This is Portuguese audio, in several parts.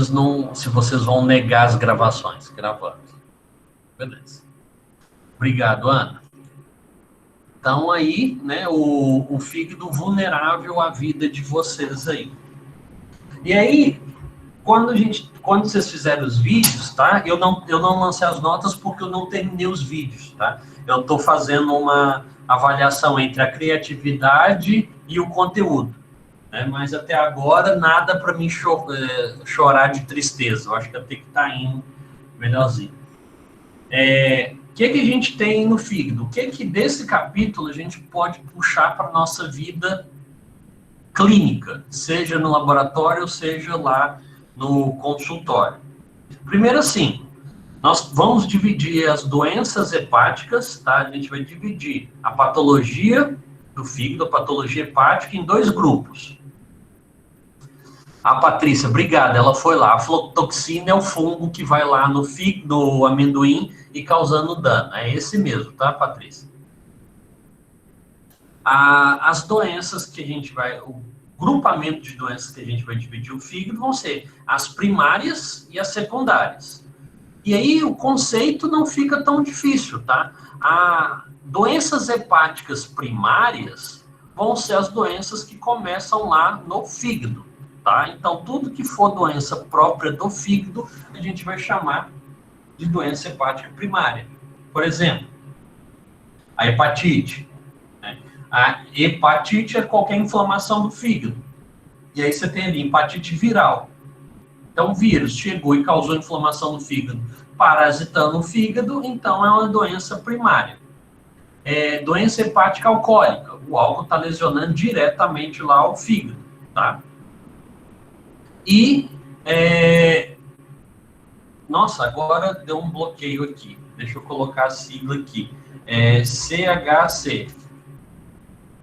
não, se vocês vão negar as gravações. Gravamos. Beleza. Obrigado, Ana. Então, aí, né, o fígado vulnerável à vida de vocês aí. E aí, quando vocês fizerem os vídeos, tá? Eu não lancei as notas porque eu não terminei os vídeos, tá? Eu estou fazendo uma avaliação entre a criatividade e o conteúdo, né? Mas até agora, nada para mim chorar de tristeza. Eu acho que eu tenho que estar indo melhorzinho. O que a gente tem no fígado? O que desse capítulo a gente pode puxar para a nossa vida clínica, seja no laboratório, seja lá no consultório? Primeiro, assim, nós vamos dividir as doenças hepáticas, tá? A gente vai dividir a patologia do fígado, a patologia hepática, em dois grupos. A Patrícia, obrigada, ela foi lá. A aflotoxina é o fungo que vai lá no fígado, no amendoim e causando dano. É esse mesmo, tá, Patrícia? As doenças que a gente vai... O grupamento de doenças que a gente vai dividir o fígado vão ser as primárias e as secundárias. E aí o conceito não fica tão difícil, tá? Doenças hepáticas primárias vão ser as doenças que começam lá no fígado, tá? Então, tudo que for doença própria do fígado, a gente vai chamar de doença hepática primária. Por exemplo, a hepatite. Né? A hepatite é qualquer inflamação do fígado. E aí você tem ali hepatite viral. Então, o vírus chegou e causou inflamação no fígado, parasitando o fígado, então é uma doença primária. Doença hepática alcoólica. O álcool está lesionando diretamente lá o fígado, tá? E, nossa, agora deu um bloqueio aqui. Deixa eu colocar a sigla aqui. CHC.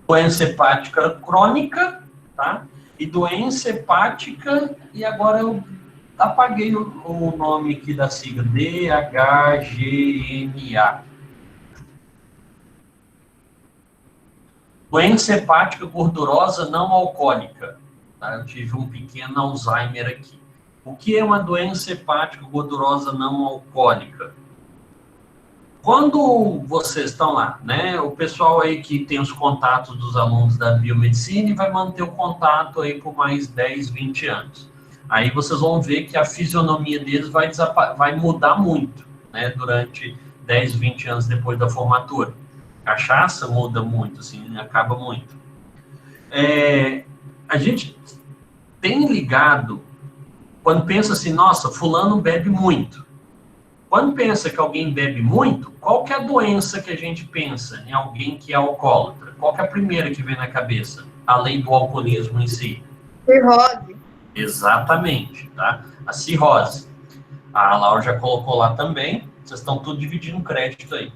Doença hepática crônica, tá? E doença hepática, e agora eu apaguei o nome aqui da sigla, DHGNA. Doença hepática gordurosa não alcoólica. Tá? Eu tive um pequeno Alzheimer aqui. O que é uma doença hepática gordurosa não alcoólica? Quando vocês estão lá, né, o pessoal aí que tem os contatos dos alunos da biomedicina vai manter o contato aí por mais 10, 20 anos. Aí vocês vão ver que a fisionomia deles vai mudar muito, né, durante 10, 20 anos depois da formatura. Cachaça muda muito, assim, acaba muito. A gente tem ligado, quando pensa assim, nossa, fulano bebe muito. Quando pensa que alguém bebe muito, qual que é a doença que a gente pensa em alguém que é alcoólatra? Qual que é a primeira que vem na cabeça, além do alcoolismo em si? Cirrose. Exatamente, tá? A cirrose. A Laura já colocou lá também, vocês estão tudo dividindo crédito aí.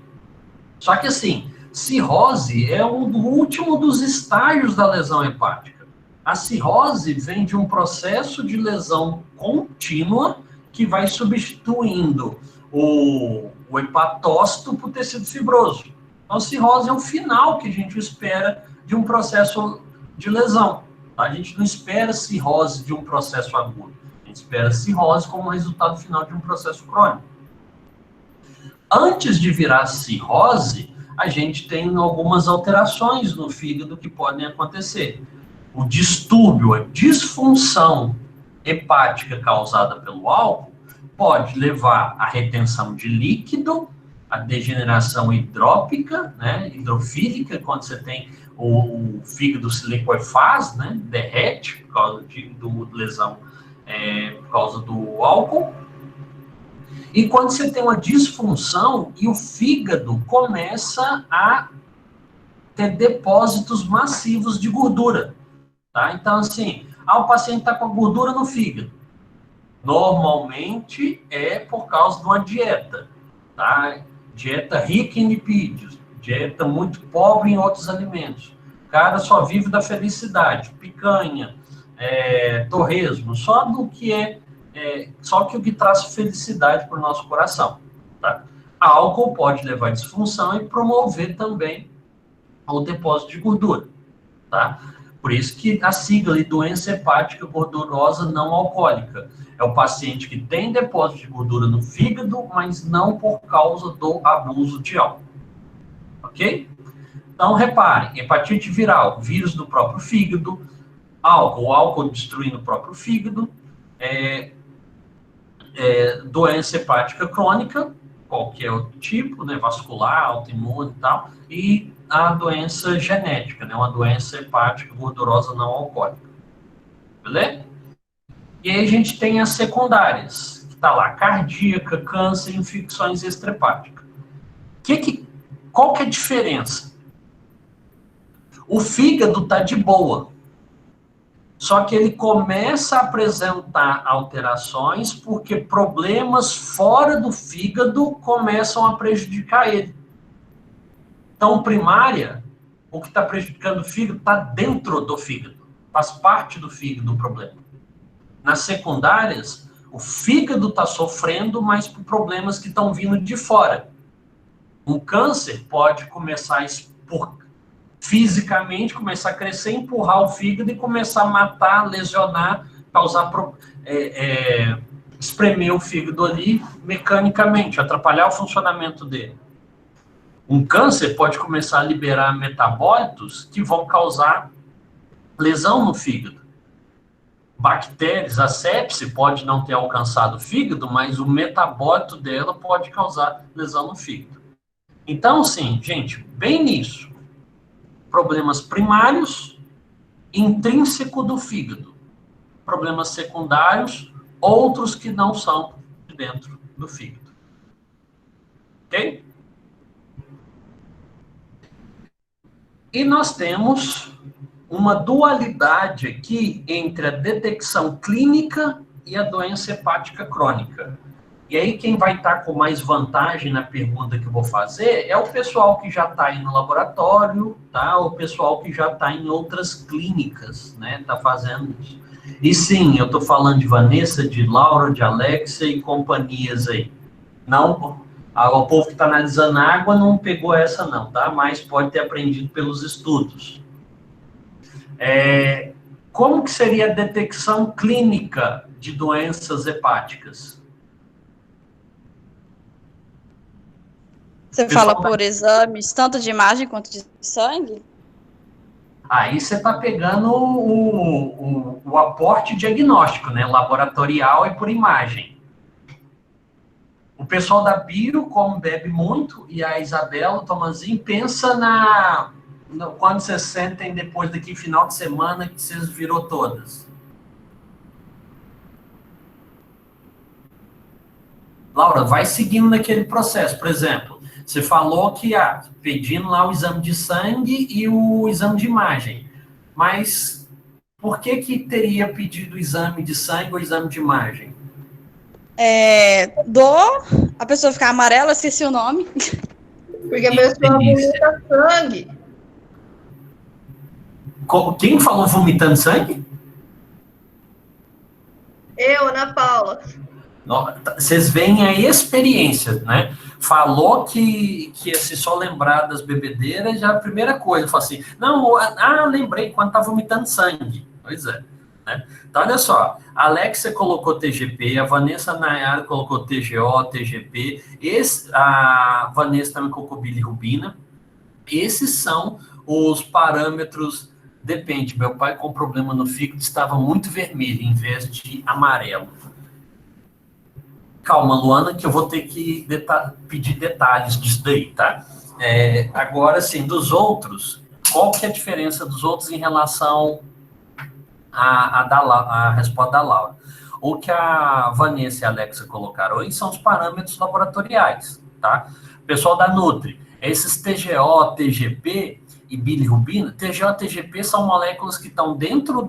Só que assim, cirrose é o último dos estágios da lesão hepática. A cirrose vem de um processo de lesão contínua que vai substituindo o hepatócito por tecido fibroso. Então, a cirrose é o final que a gente espera de um processo de lesão. Tá? A gente não espera cirrose de um processo agudo. A gente espera cirrose como resultado final de um processo crônico. Antes de virar cirrose, a gente tem algumas alterações no fígado que podem acontecer. O distúrbio, a disfunção hepática causada pelo álcool pode levar à retenção de líquido, à degeneração hidrópica, né, hidrofílica, quando você tem o fígado se liquefaz, né, derrete por causa de lesão, por causa do álcool. E quando você tem uma disfunção e o fígado começa a ter depósitos massivos de gordura. Tá? Então, assim, o paciente está com a gordura no fígado. Normalmente é por causa de uma dieta. Tá? Dieta rica em lipídios, dieta muito pobre em outros alimentos. O cara só vive da felicidade, picanha, torresmo, só que o que traz felicidade para o nosso coração. Tá? Álcool pode levar à disfunção e promover também o depósito de gordura. Tá? Por isso que a sigla de doença hepática gordurosa não alcoólica. É o paciente que tem depósito de gordura no fígado, mas não por causa do abuso de álcool. Ok? Então, reparem, hepatite viral, vírus do próprio fígado, álcool destruindo o próprio fígado, doença hepática crônica, qualquer outro tipo, né, vascular, autoimune e tal, e a doença genética, né, uma doença hepática gordurosa não alcoólica. Beleza? E aí a gente tem as secundárias, que está lá, cardíaca, câncer, infecções extrahepáticas. Qual que é a diferença? O fígado está de boa, só que ele começa a apresentar alterações porque problemas fora do fígado começam a prejudicar ele. Então, primária, o que está prejudicando o fígado está dentro do fígado, faz parte do fígado o problema. Nas secundárias, o fígado está sofrendo, mas por problemas que estão vindo de fora. Um câncer pode começar fisicamente, começar a crescer, empurrar o fígado e começar a matar, lesionar, causar, espremer o fígado ali mecanicamente, atrapalhar o funcionamento dele. Um câncer pode começar a liberar metabólitos que vão causar lesão no fígado. Bactérias, a sepse pode não ter alcançado o fígado, mas o metabólito dela pode causar lesão no fígado. Então, sim, gente, bem nisso. Problemas primários, intrínseco do fígado. Problemas secundários, outros que não são de dentro do fígado. Ok? E nós temos uma dualidade aqui entre a detecção clínica e a doença hepática crônica. E aí quem vai estar com mais vantagem na pergunta que eu vou fazer é o pessoal que já está aí no laboratório, tá? O pessoal que já está em outras clínicas, né? Está fazendo isso. E sim, eu estou falando de Vanessa, de Laura, de Alexia e companhias aí. Não, o povo que está analisando a água não pegou essa não, tá? Mas pode ter aprendido pelos estudos. Como que seria a detecção clínica de doenças hepáticas? Você fala por exames, tanto de imagem quanto de sangue? Aí você está pegando o aporte diagnóstico, né? Laboratorial e por imagem. O pessoal da Bio, como bebe muito, e a Isabela, o Tomazinho, pensa quando vocês sentem depois daqui final de semana que vocês virou todas. Laura, vai seguindo naquele processo. Por exemplo, você falou que pedindo lá o exame de sangue e o exame de imagem. Mas por que teria pedido o exame de sangue ou o exame de imagem? A pessoa ficar amarela, esqueci o nome. Porque a pessoa vomita sangue. Quem falou vomitando sangue? Eu, Ana Paula. Vocês veem a experiência, né? Falou que se só lembrar das bebedeiras, já é a primeira coisa. Fala assim, não, lembrei, quando tá vomitando sangue. Pois é. Né? Então, olha só, a Alexia colocou TGP, a Vanessa Nayara colocou TGO, TGP, a Vanessa também colocou bilirrubina. Esses são os parâmetros, depende, meu pai com problema no fígado estava muito vermelho, em vez de amarelo. Calma, Luana, que eu vou ter que pedir detalhes disso daí, tá? Agora, sim, dos outros, qual que é a diferença dos outros em relação à resposta da Laura? O que a Vanessa e a Alexia colocaram aí são os parâmetros laboratoriais, tá? Pessoal da Nutri, esses TGO, TGP e bilirrubina, TGO e TGP são moléculas que estão dentro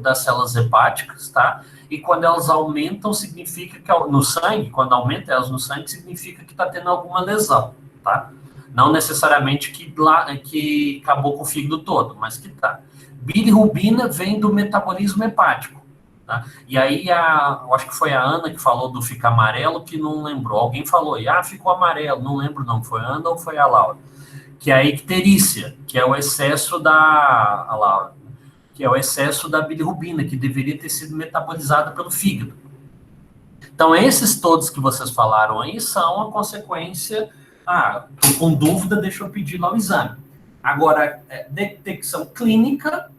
das células hepáticas, tá? E quando elas aumentam, significa que no sangue, quando aumenta elas no sangue, significa que está tendo alguma lesão, tá? Não necessariamente que acabou com o fígado todo, mas que tá. Bilirrubina vem do metabolismo hepático, tá? E aí, eu acho que foi a Ana que falou do ficar amarelo, que não lembrou. Alguém falou, ficou amarelo, não lembro não, foi a Ana ou foi a Laura? Que é a icterícia, que é o excesso a Laura, que é o excesso da bilirrubina, que deveria ter sido metabolizada pelo fígado. Então, esses todos que vocês falaram aí são a consequência. Tô com dúvida, deixa eu pedir lá o exame. Agora, detecção clínica,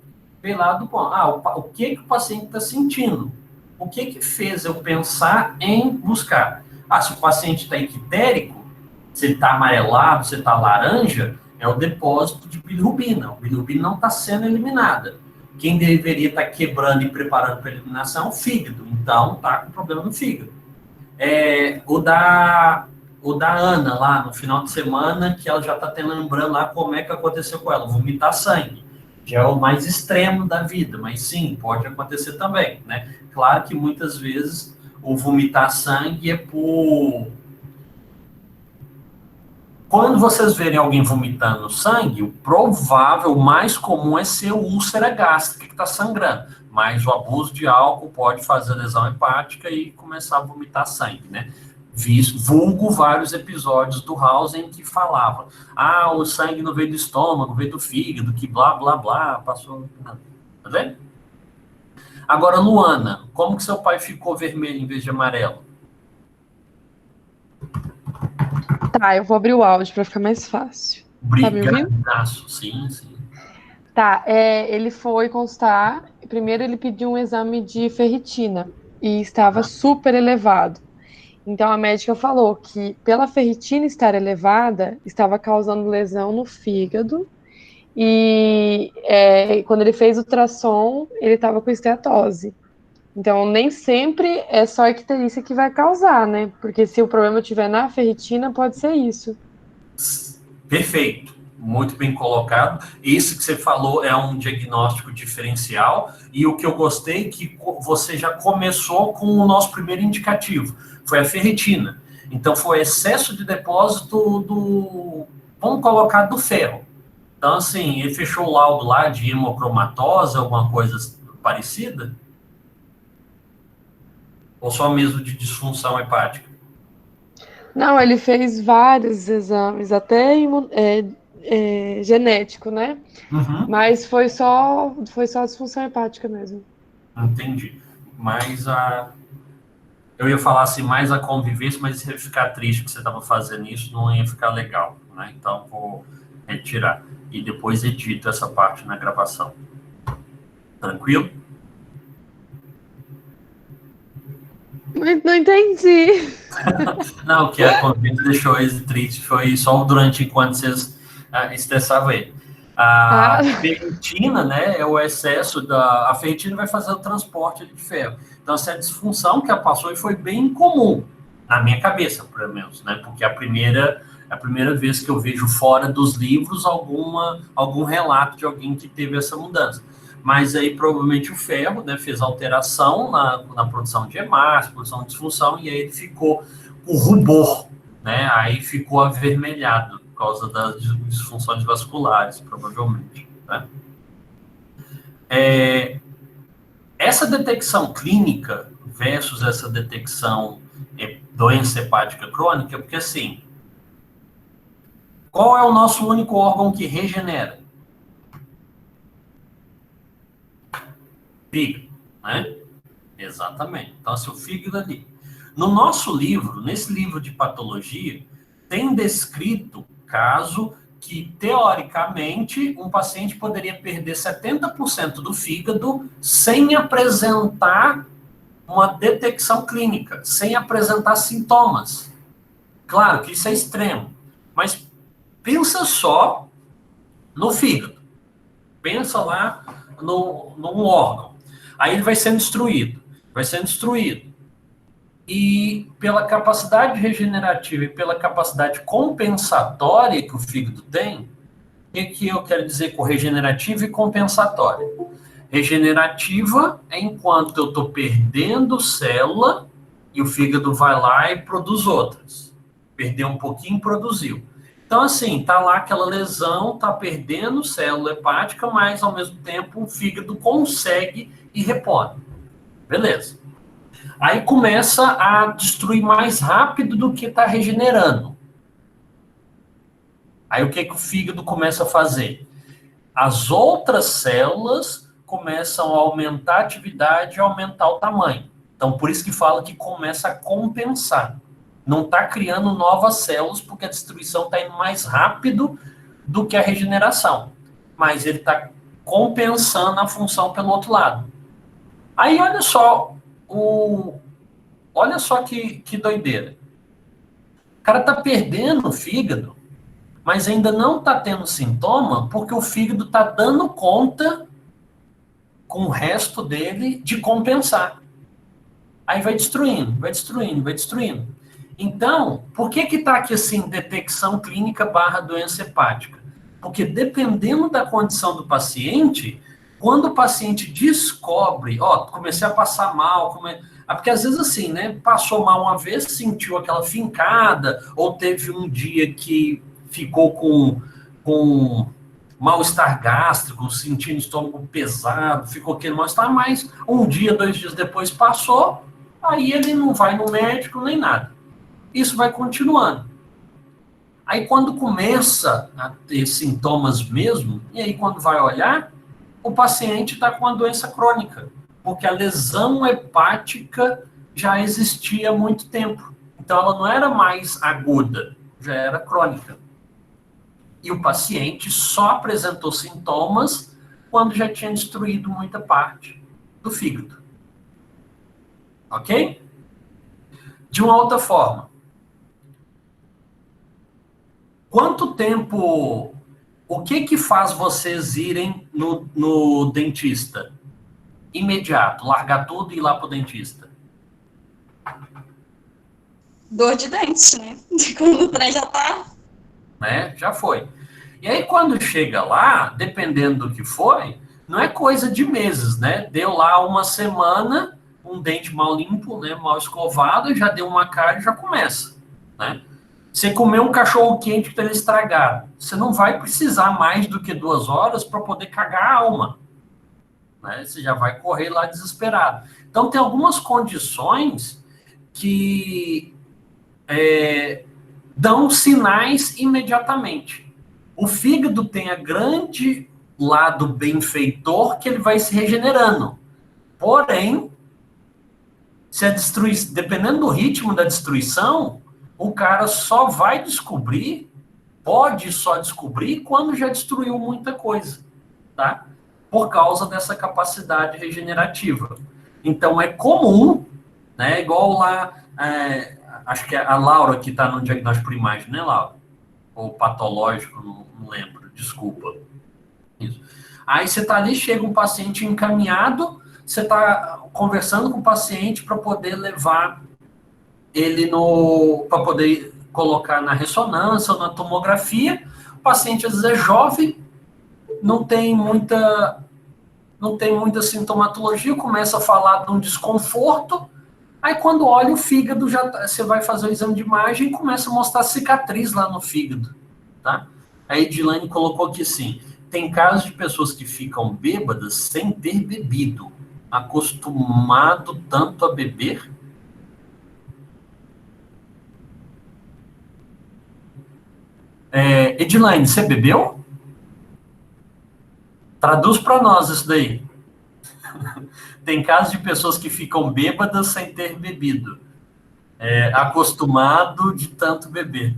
vem lá do ponto. O que o paciente está sentindo? O que fez eu pensar em buscar? Se o paciente está ictérico, se ele está amarelado, se ele está laranja, é o depósito de bilirrubina. A bilirrubina não está sendo eliminada. Quem deveria estar quebrando e preparando para a eliminação é o fígado. Então, está com problema no fígado. O da Ana, lá no final de semana, que ela já está lembrando lá como é que aconteceu com ela, vomitar sangue. Já é o mais extremo da vida, mas sim, pode acontecer também, né? Claro que muitas vezes o vomitar sangue é por... Quando vocês verem alguém vomitando sangue, o provável, o mais comum é ser úlcera gástrica que está sangrando. Mas o abuso de álcool pode fazer lesão hepática e começar a vomitar sangue, né? Vulgo vários episódios do House em que falava, o sangue não veio do estômago, veio do fígado, que blá, blá, blá, passou... Tá vendo? Agora, Luana, como que seu pai ficou vermelho em vez de amarelo? Tá, eu vou abrir o áudio para ficar mais fácil. Tá me ouvindo? Brigadaço, sim. Tá, ele foi constar, primeiro ele pediu um exame de ferritina e estava super elevado. Então a médica falou que pela ferritina estar elevada, estava causando lesão no fígado e quando ele fez o ultrassom, ele estava com esteatose. Então, nem sempre é só a icterícia que vai causar, né? Porque se o problema estiver na ferritina, pode ser isso. Perfeito. Muito bem colocado. Isso que você falou é um diagnóstico diferencial. E o que eu gostei é que você já começou com o nosso primeiro indicativo. Foi a ferritina. Então, foi excesso de depósito vamos colocar, do ferro. Então, assim, ele fechou o laudo lá de hemocromatose, alguma coisa parecida? Ou só mesmo de disfunção hepática? Não, ele fez vários exames, até genético, né? Uhum. Mas foi só disfunção hepática mesmo. Entendi. Mas eu ia falar assim, mais a convivência, mas ia ficar triste que você estava fazendo isso, não ia ficar legal, né? Então, vou retirar. E depois edito essa parte na gravação. Tranquilo? Não entendi. Não, o que a convivência deixou ele triste foi só durante enquanto vocês estressavam ele. A ferritina, né, é o excesso a ferritina vai fazer o transporte de ferro. Então, essa disfunção que ela passou foi bem comum, na minha cabeça, pelo menos, né, porque a primeira vez que eu vejo fora dos livros algum relato de alguém que teve essa mudança. Mas aí, provavelmente, o ferro, né, fez alteração na produção de hemácia, produção de disfunção, e aí ele ficou com rubor, né, aí ficou avermelhado, por causa das disfunções vasculares, provavelmente. Né? Essa detecção clínica versus essa detecção doença hepática crônica, porque assim, qual é o nosso único órgão que regenera? Fígado, né? Exatamente. Então, se o fígado ali. No nosso livro, nesse livro de patologia, tem descrito caso que, teoricamente, um paciente poderia perder 70% do fígado sem apresentar uma detecção clínica, sem apresentar sintomas. Claro que isso é extremo, mas pensa só no fígado. Pensa lá num órgão. Aí ele vai sendo destruído. E pela capacidade regenerativa e pela capacidade compensatória que o fígado tem, o que eu quero dizer com regenerativa e compensatória? Regenerativa é enquanto eu estou perdendo célula e o fígado vai lá e produz outras. Perdeu um pouquinho, produziu. Então, assim, tá lá aquela lesão, tá perdendo célula hepática, mas, ao mesmo tempo, o fígado consegue e repõe. Beleza. Aí começa a destruir mais rápido do que está regenerando. Aí o que o fígado começa a fazer? As outras células começam a aumentar a atividade e aumentar o tamanho. Então, por isso que fala que começa a compensar. Não está criando novas células, porque a destruição está indo mais rápido do que a regeneração. Mas ele está compensando a função pelo outro lado. Aí, olha só que doideira. O cara está perdendo o fígado, mas ainda não está tendo sintoma, porque o fígado está dando conta, com o resto dele, de compensar. Aí vai destruindo, vai destruindo, vai destruindo. Então, por que está aqui assim, detecção clínica / doença hepática? Porque dependendo da condição do paciente, quando o paciente descobre, comecei a passar mal, porque às vezes assim, né, passou mal uma vez, sentiu aquela fincada, ou teve um dia que ficou com mal-estar gástrico, sentindo o estômago pesado, ficou aquele mal-estar, mas um dia, 2 dias depois passou, aí ele não vai no médico nem nada. Isso vai continuando. Aí quando começa a ter sintomas mesmo, e aí quando vai olhar, o paciente está com uma doença crônica, porque a lesão hepática já existia há muito tempo. Então ela não era mais aguda, já era crônica. E o paciente só apresentou sintomas quando já tinha destruído muita parte do fígado. Ok? De uma outra forma, quanto tempo... O que faz vocês irem no dentista? Imediato, largar tudo e ir lá pro dentista. Dor de dente, né? Quando o trem já tá... Né? Já foi. E aí, quando chega lá, dependendo do que foi, não é coisa de meses, né? Deu lá uma semana, um dente mal limpo, né? Mal escovado, já deu uma cárie e já começa, né? Você comer um cachorro quente que está estragado, você não vai precisar mais do que 2 horas para poder cagar a alma, né? Você já vai correr lá desesperado. Então, tem algumas condições que dão sinais imediatamente. O fígado tem a grande lado benfeitor que ele vai se regenerando. Porém, dependendo do ritmo da destruição, o cara só vai descobrir, pode só descobrir quando já destruiu muita coisa, tá? Por causa dessa capacidade regenerativa. Então, é comum, né? Igual lá, acho que a Laura que está no diagnóstico por imagem, né, Laura? Ou patológico, não lembro, desculpa. Isso. Aí você está ali, chega um paciente encaminhado, você está conversando com o paciente para poder levar ele para poder colocar na ressonância ou na tomografia. O paciente às vezes é jovem, não tem muita sintomatologia, começa a falar de um desconforto. Aí quando olha o fígado, você vai fazer o exame de imagem e começa a mostrar cicatriz lá no fígado, tá? A Edilane colocou aqui assim, tem casos de pessoas que ficam bêbadas sem ter bebido, acostumado tanto a beber. Edilane, você bebeu? Traduz para nós isso daí. Tem casos de pessoas que ficam bêbadas sem ter bebido. Acostumado de tanto beber.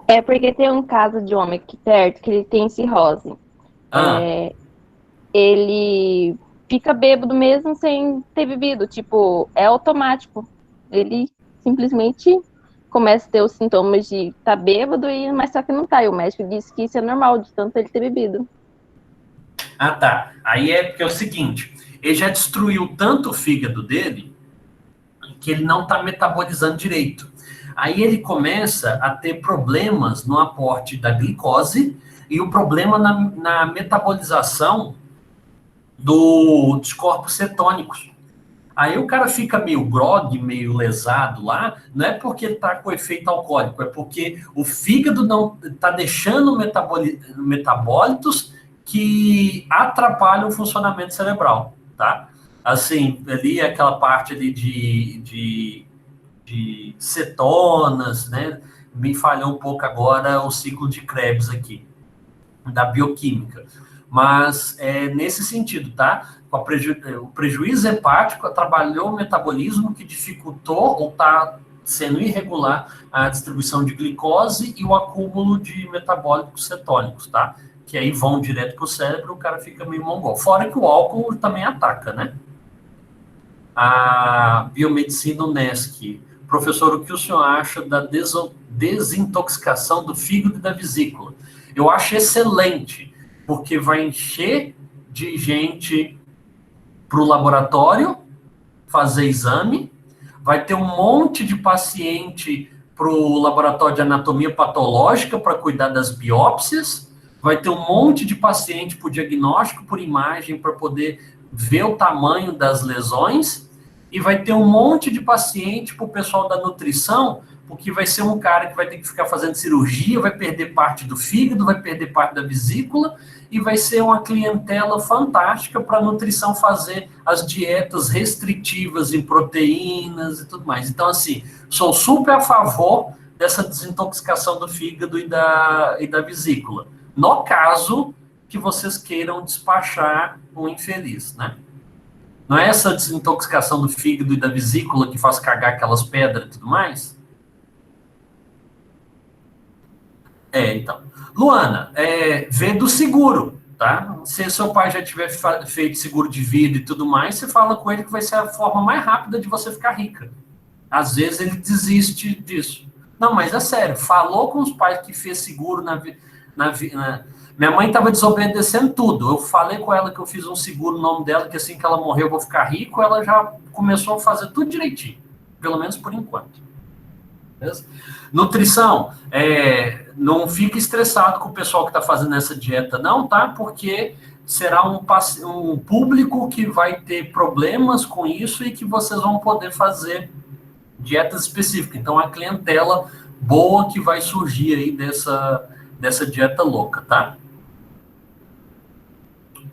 É porque tem um caso de um homem aqui perto que ele tem cirrose. Ele fica bêbado mesmo sem ter bebido. Tipo, é automático. Ele simplesmente começa a ter os sintomas de estar bêbado, mas só que não tá. E o médico disse que isso é normal, de tanto ele ter bebido. Ah, tá. Aí é porque é o seguinte, ele já destruiu tanto o fígado dele que ele não está metabolizando direito. Aí ele começa a ter problemas no aporte da glicose e o problema na metabolização dos corpos cetônicos. Aí o cara fica meio grogue, meio lesado lá, não é porque está com efeito alcoólico, é porque o fígado não está deixando metabólitos que atrapalham o funcionamento cerebral, tá? Assim, ali aquela parte ali de cetonas, né? Me falhou um pouco agora o ciclo de Krebs aqui, da bioquímica. Mas é nesse sentido, tá? O prejuízo hepático atrapalhou o metabolismo, que dificultou ou está sendo irregular a distribuição de glicose e o acúmulo de metabólicos cetônicos, tá? Que aí vão direto para o cérebro, o cara fica meio mongol. Fora que o álcool também ataca, né? A biomedicina UNESC. Professor, o que o senhor acha da desintoxicação do fígado e da vesícula? Eu acho excelente, porque vai encher de gente para o laboratório fazer exame, vai ter um monte de paciente para o laboratório de anatomia patológica para cuidar das biópsias, vai ter um monte de paciente para o diagnóstico por imagem para poder ver o tamanho das lesões, e vai ter um monte de paciente para o pessoal da nutrição, porque vai ser um cara que vai ter que ficar fazendo cirurgia, vai perder parte do fígado, vai perder parte da vesícula, e vai ser uma clientela fantástica para a nutrição fazer as dietas restritivas em proteínas e tudo mais. Então, assim, sou super a favor dessa desintoxicação do fígado e da vesícula, no caso que vocês queiram despachar um infeliz, né? Não é essa desintoxicação do fígado e da vesícula que faz cagar aquelas pedras e tudo mais? Então. Luana, vê do seguro, tá? Se seu pai já tiver feito seguro de vida e tudo mais, você fala com ele que vai ser a forma mais rápida de você ficar rica. Às vezes ele desiste disso. Não, mas é sério, falou com os pais que fez seguro minha mãe estava desobedecendo tudo. Eu falei com ela que eu fiz um seguro no nome dela, que assim que ela morrer eu vou ficar rico. Ela já começou a fazer tudo direitinho, pelo menos por enquanto. Beleza? Nutrição, não fique estressado com o pessoal que está fazendo essa dieta, não, tá? Porque será um público que vai ter problemas com isso e que vocês vão poder fazer dietas específicas. Então, a clientela boa que vai surgir aí dessa dieta louca, tá?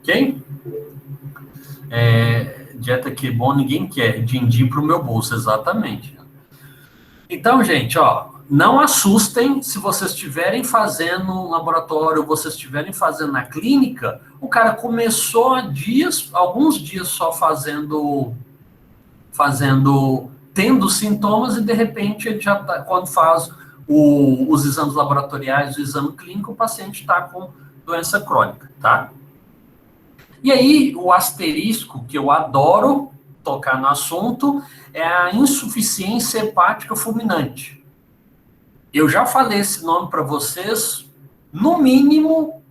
Ok? Dieta que é bom, ninguém quer. Din-din pro meu bolso, exatamente. Então, gente, ó, não assustem se vocês estiverem fazendo no laboratório, vocês estiverem fazendo na clínica, o cara começou alguns dias só tendo sintomas, e de repente ele já tá, quando faz os exames laboratoriais, o exame clínico, o paciente está com doença crônica, tá? E aí, o asterisco, que eu adoro tocar no assunto, é a insuficiência hepática fulminante. Eu já falei esse nome para vocês, no mínimo,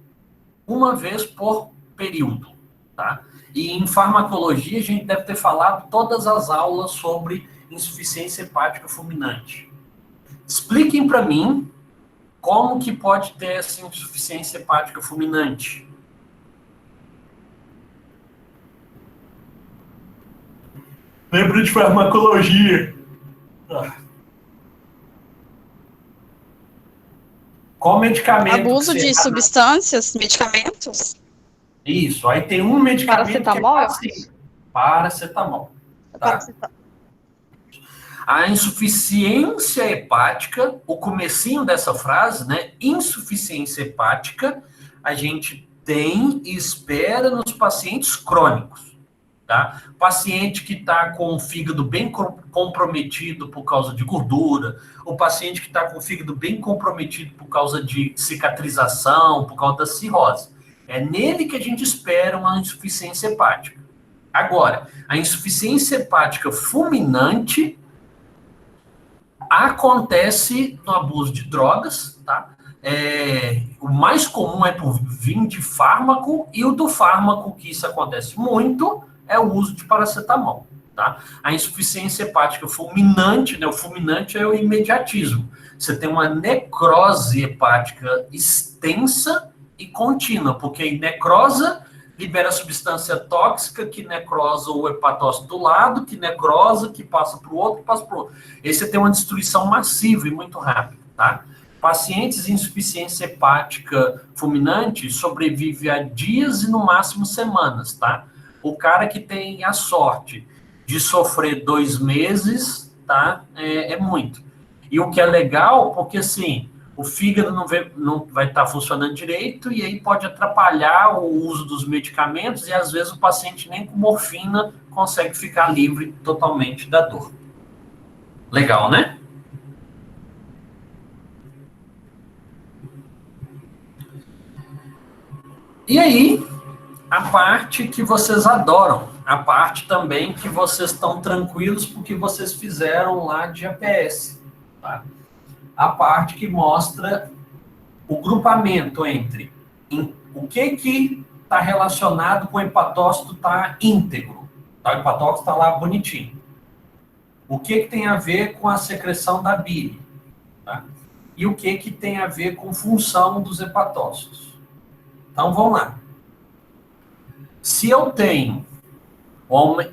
uma vez por período, tá? E em farmacologia, a gente deve ter falado todas as aulas sobre insuficiência hepática fulminante. Expliquem para mim como que pode ter essa insuficiência hepática fulminante. Lembra de farmacologia. Qual medicamento? Abuso de substâncias, medicamentos? Isso, aí tem um medicamento Paracetamol? que é assim, paracetamol. Tá? Paracetamol. A insuficiência hepática, o comecinho dessa frase, né? Insuficiência hepática, a gente tem e espera nos pacientes crônicos. Tá? Paciente que está com o fígado bem comprometido por causa de gordura, o paciente que está com o fígado bem comprometido por causa de cicatrização, por causa da cirrose. É nele que a gente espera uma insuficiência hepática. Agora, a insuficiência hepática fulminante acontece no abuso de drogas, tá? O mais comum é por vir de fármaco, e o do fármaco que isso acontece muito é o uso de paracetamol, tá? A insuficiência hepática fulminante, né? O fulminante é o imediatismo. Você tem uma necrose hepática extensa e contínua, porque necrosa libera substância tóxica, que necrosa o hepatócito do lado, que necrosa, que passa para o outro, que passa para o outro. Aí você tem uma destruição massiva e muito rápida, tá? Pacientes em insuficiência hepática fulminante sobrevivem a dias e no máximo semanas, tá? O cara que tem a sorte de sofrer 2 meses, tá? É muito. E o que é legal, porque assim, o fígado não vai estar funcionando direito e aí pode atrapalhar o uso dos medicamentos e às vezes o paciente nem com morfina consegue ficar livre totalmente da dor. Legal, né? E aí, a parte que vocês adoram, a parte também que vocês estão tranquilos porque vocês fizeram lá de APS, tá? A parte que mostra o grupamento entre o que está relacionado com o hepatócito estar íntegro, tá? O hepatócito está lá bonitinho. O que tem a ver com a secreção da bile, tá? E o que tem a ver com função dos hepatócitos. Então, vamos lá. Se eu tenho...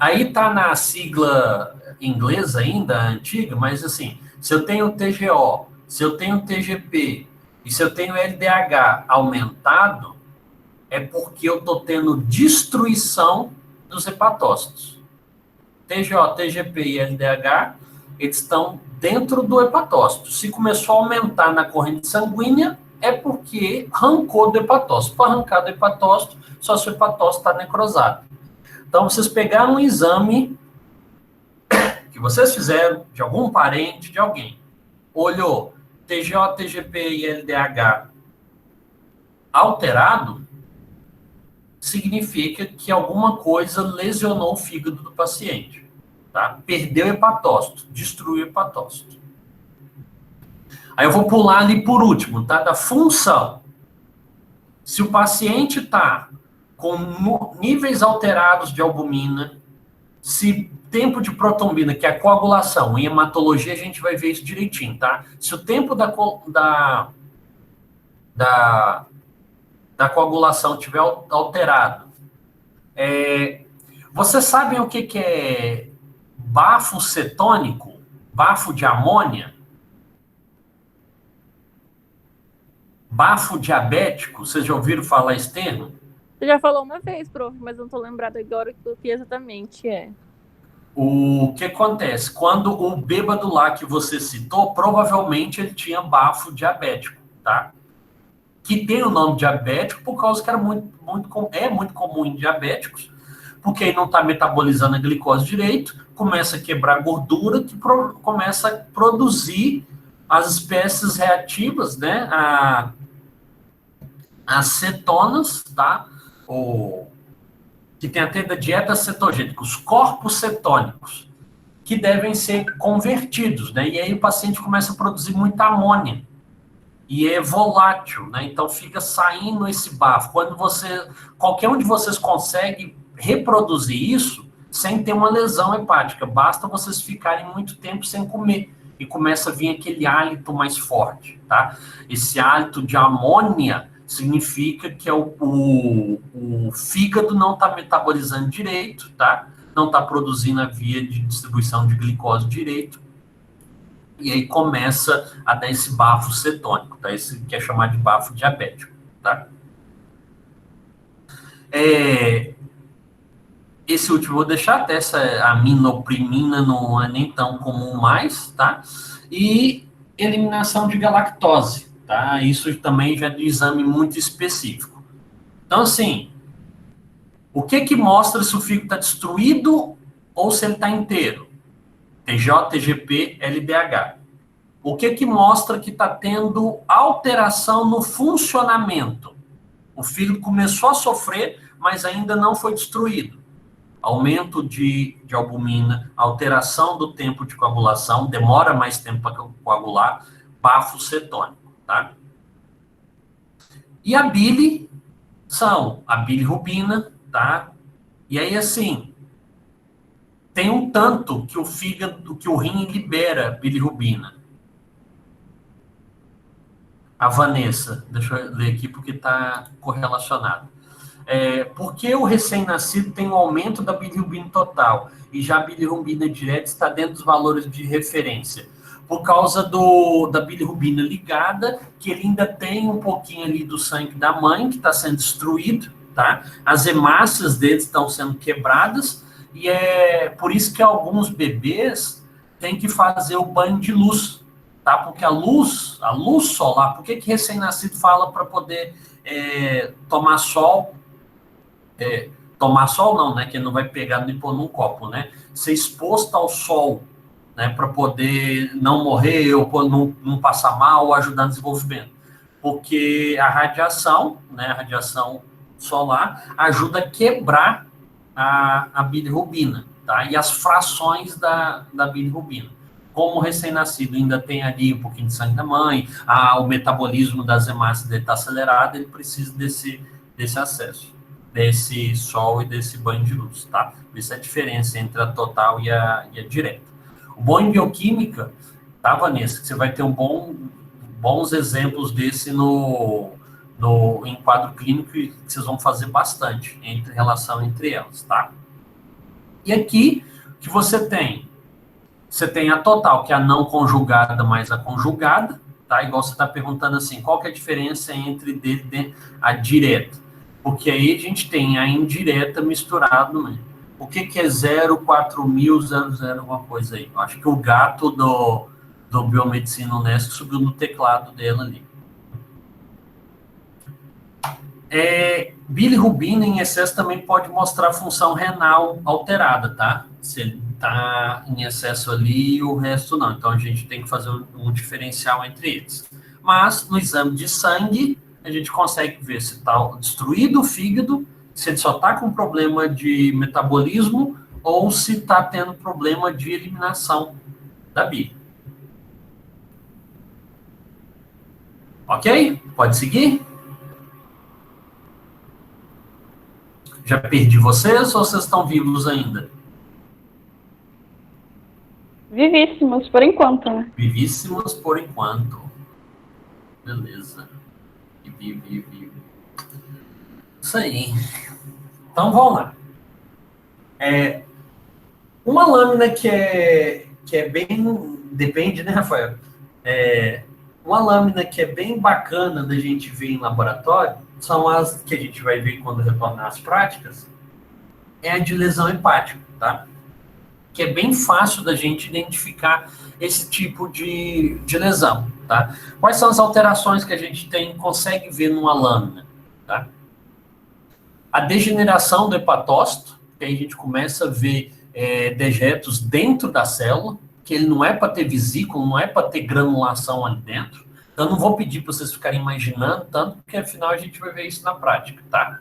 Aí está na sigla inglesa ainda, antiga, mas assim, se eu tenho TGO, se eu tenho TGP e se eu tenho LDH aumentado, é porque eu estou tendo destruição dos hepatócitos. TGO, TGP e LDH, eles estão dentro do hepatócito. Se começou a aumentar na corrente sanguínea, é porque arrancou do hepatócito. Para arrancar do hepatócito, só se o hepatócito está necrosado. Então, vocês pegaram um exame que vocês fizeram de algum parente, de alguém, olhou TGO, TGP e LDH alterado, significa que alguma coisa lesionou o fígado do paciente. Tá? Perdeu o hepatócito, destruiu o hepatócito. Aí eu vou pular ali por último, tá? Da função. Se o paciente está com níveis alterados de albumina, se tempo de protombina, que é a coagulação, em hematologia a gente vai ver isso direitinho, tá? Se o tempo da coagulação estiver alterado, vocês sabem o que é bafo cetônico? Bafo de amônia? Bafo diabético? Vocês já ouviram falar esse termo? Você já falou uma vez, prof, mas não tô lembrado agora o que exatamente é. O que acontece? Quando o bêbado lá que você citou, provavelmente ele tinha bafo diabético, tá? Que tem o nome diabético por causa que era muito comum em diabéticos, porque aí não está metabolizando a glicose direito, começa a quebrar gordura, que começa a produzir as espécies reativas, né? As cetonas, tá? Que tem até da dieta cetogênica, os corpos cetônicos, que devem ser convertidos, né? E aí o paciente começa a produzir muita amônia. E é volátil, né? Então fica saindo esse bafo. Qualquer um de vocês consegue reproduzir isso sem ter uma lesão hepática. Basta vocês ficarem muito tempo sem comer. E começa a vir aquele hálito mais forte, tá? Esse hálito de amônia significa que o fígado não está metabolizando direito, tá? Não está produzindo a via de distribuição de glicose direito. E aí começa a dar esse bafo cetônico, tá? Esse que é chamado de bafo diabético, tá? Esse último eu vou deixar, até essa aminoprimina não é nem tão comum mais, tá? E eliminação de galactose, tá? Isso também já é de exame muito específico. Então, assim, o que mostra se o fígado está destruído ou se ele está inteiro? TGO, TGP, LDH. O que mostra que está tendo alteração no funcionamento? O fígado começou a sofrer, mas ainda não foi destruído. Aumento de albumina, alteração do tempo de coagulação, demora mais tempo para coagular, bafo cetônico, tá? E a bile são a bilirrubina, tá? E aí, assim, tem um tanto que o fígado, que o rim libera bilirrubina. A Vanessa, deixa eu ler aqui porque está correlacionado. Por que o recém-nascido tem um aumento da bilirrubina total e já a bilirrubina direta está dentro dos valores de referência? Por causa da bilirrubina ligada, que ele ainda tem um pouquinho ali do sangue da mãe, que está sendo destruído, tá? As hemácias deles estão sendo quebradas, e é por isso que alguns bebês têm que fazer o banho de luz, tá? Porque a luz solar, por que recém-nascido fala para poder tomar sol? Tomar sol não, né? Que ele não vai pegar nem pôr num copo, né? Ser exposto ao sol, né? Para poder não morrer ou não passar mal ou ajudar no desenvolvimento. Porque a radiação, né? A radiação solar ajuda a quebrar a bilirrubina, tá? E as frações da bilirrubina. Como o recém-nascido ainda tem ali um pouquinho de sangue da mãe, o metabolismo das hemácias dele está acelerado, ele precisa desse acesso, desse sol e desse banho de luz, tá? Essa é a diferença entre a total e a direta. O bom em bioquímica, tá, Vanessa? Que você vai ter bons exemplos desse em quadro clínico que vocês vão fazer bastante relação entre elas, tá? E aqui, o que você tem? Você tem a total, que é a não conjugada mais a conjugada, tá? Igual você está perguntando assim, qual que é a diferença entre a direta? Porque aí a gente tem a indireta misturado, né? O que é 04000, alguma coisa aí? Eu acho que o gato do Biomedicina Unesco subiu no teclado dela ali. Bilirrubina em excesso também pode mostrar função renal alterada, tá? Se ele está em excesso ali e o resto não. Então a gente tem que fazer um diferencial entre eles. Mas no exame de sangue, a gente consegue ver se está destruído o fígado, se ele só está com problema de metabolismo ou se está tendo problema de eliminação da bile. Ok? Pode seguir? Já perdi vocês ou vocês estão vivos ainda? Vivíssimos, por enquanto, né? Vivíssimos por enquanto. Beleza. Vive. Isso aí. Então, vamos lá. Uma lâmina que é bem... Depende, né, Rafael? Uma lâmina que é bem bacana da gente ver em laboratório são as que a gente vai ver quando retornar às práticas, é a de lesão hepática, tá? Que é bem fácil da gente identificar esse tipo de lesão, tá? Quais são as alterações que a gente consegue ver numa lâmina, tá? A degeneração do hepatócito, que aí a gente começa a ver dejetos dentro da célula, que ele não é para ter vesícula, não é para ter granulação ali dentro. Eu não vou pedir para vocês ficarem imaginando tanto, porque afinal a gente vai ver isso na prática, tá?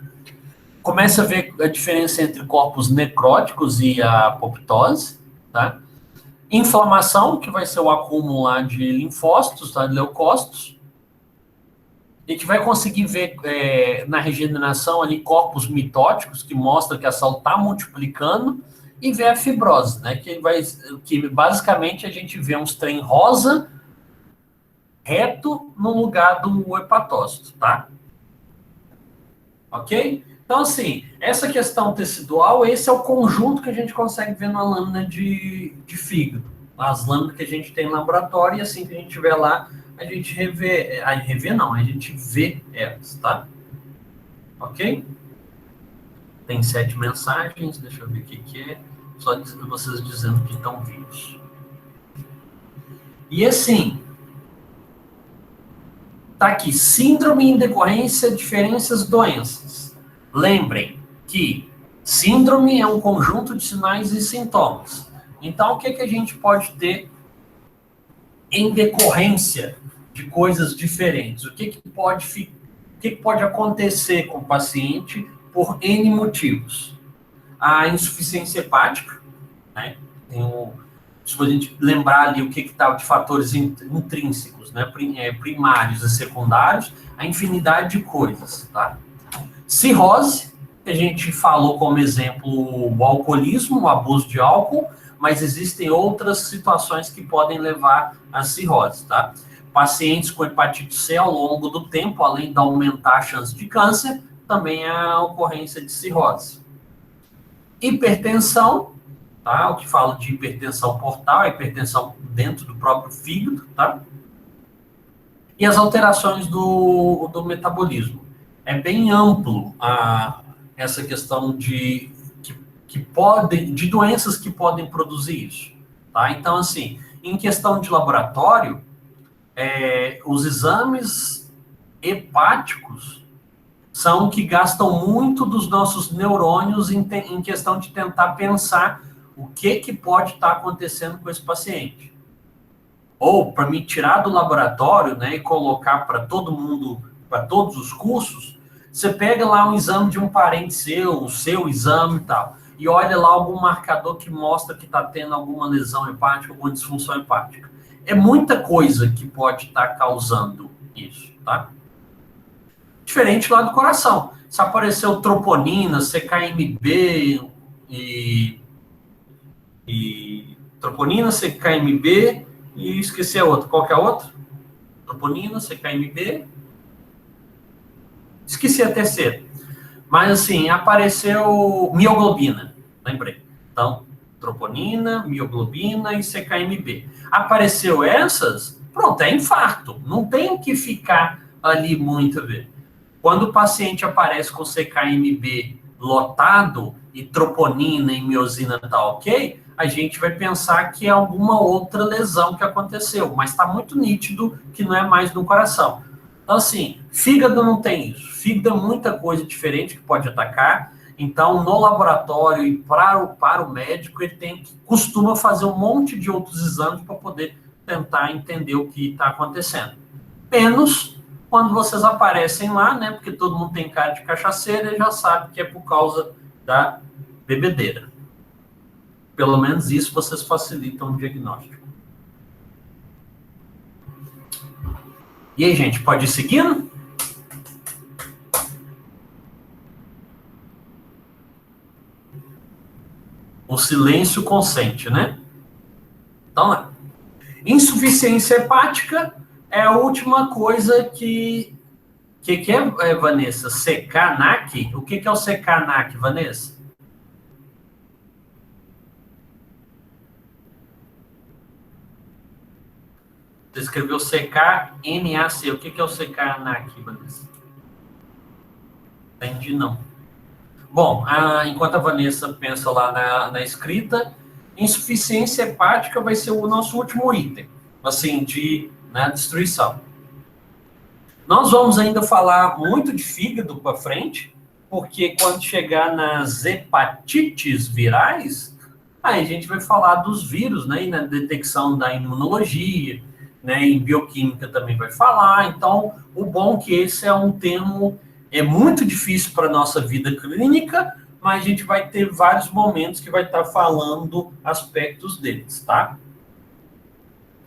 Começa a ver a diferença entre corpos necróticos e a apoptose, tá? Inflamação, que vai ser o acúmulo lá de linfócitos, tá? De leucócitos. E que vai conseguir ver na regeneração ali corpos mitóticos, que mostra que a célula está multiplicando, e ver a fibrose, né? Que basicamente a gente vê uns trem rosa reto no lugar do hepatócito, tá? Ok? Então, assim, essa questão tecidual, esse é o conjunto que a gente consegue ver na lâmina de fígado. As lâminas que a gente tem no laboratório, e assim que a gente tiver lá, a gente a gente vê elas, tá? Ok? Tem 7 mensagens, deixa eu ver o que é. Só vocês dizendo que estão vivos. E assim... Tá aqui, síndrome em decorrência, diferenças, doenças. Lembrem que síndrome é um conjunto de sinais e sintomas. Então, o que a gente pode ter em decorrência de coisas diferentes? O que pode acontecer com o paciente por N motivos? A insuficiência hepática, né? Se a gente lembrar ali o que está de fatores intrínsecos, né, primários e secundários, a infinidade de coisas, tá? Cirrose, que a gente falou como exemplo o alcoolismo, o abuso de álcool, mas existem outras situações que podem levar à cirrose, tá? Pacientes com hepatite C ao longo do tempo, além de aumentar a chance de câncer, também a ocorrência de cirrose. Hipertensão, tá? O que fala de hipertensão portal, hipertensão dentro do próprio fígado, tá? E as alterações do metabolismo. É bem amplo essa questão de doenças que podem produzir isso, tá? Então, assim, em questão de laboratório, os exames hepáticos são que gastam muito dos nossos neurônios em questão de tentar pensar o que pode estar acontecendo com esse paciente. Ou para me tirar do laboratório, né, e colocar para todo mundo, para todos os cursos, você pega lá um exame de um parente seu, o seu exame e tal, e olha lá algum marcador que mostra que está tendo alguma lesão hepática, alguma disfunção hepática. É muita coisa que pode estar causando isso, tá? Diferente lá do coração. Se apareceu troponina, CKMB troponina, CKMB e esqueci a outra. Qual que é a outra? Troponina, CKMB. Esqueci a terceira. Mas assim, apareceu mioglobina. Lembrei. Então, troponina, mioglobina e CKMB. Apareceu essas, pronto, é infarto. Não tem o que ficar ali muito a ver. Quando o paciente aparece com CKMB lotado e troponina e miosina tá ok, a gente vai pensar que é alguma outra lesão que aconteceu, mas está muito nítido que não é mais no coração. Então, assim, fígado não tem isso. Fígado é muita coisa diferente que pode atacar. Então, no laboratório e para o médico, ele costuma fazer um monte de outros exames para poder tentar entender o que está acontecendo. Menos quando vocês aparecem lá, né? Porque todo mundo tem cara de cachaceira e já sabe que é por causa da bebedeira. Pelo menos isso vocês facilitam o diagnóstico. E aí, gente, pode ir seguindo? O silêncio consente, né? Então, lá. Insuficiência hepática é a última coisa que é, Vanessa? CK-NAC? O que é o CK-NAC, Vanessa? Você escreveu CK-NAC. O que é o CK-NAC, Vanessa? Entendi, não. Bom, enquanto a Vanessa pensa lá na escrita, insuficiência hepática vai ser o nosso último item, assim, de destruição. Nós vamos ainda falar muito de fígado para frente, porque quando chegar nas hepatites virais, aí a gente vai falar dos vírus, né, e na detecção da imunologia, né, em bioquímica também vai falar. Então, o bom é que esse é um termo muito difícil para a nossa vida clínica, mas a gente vai ter vários momentos que vai estar falando aspectos deles, tá?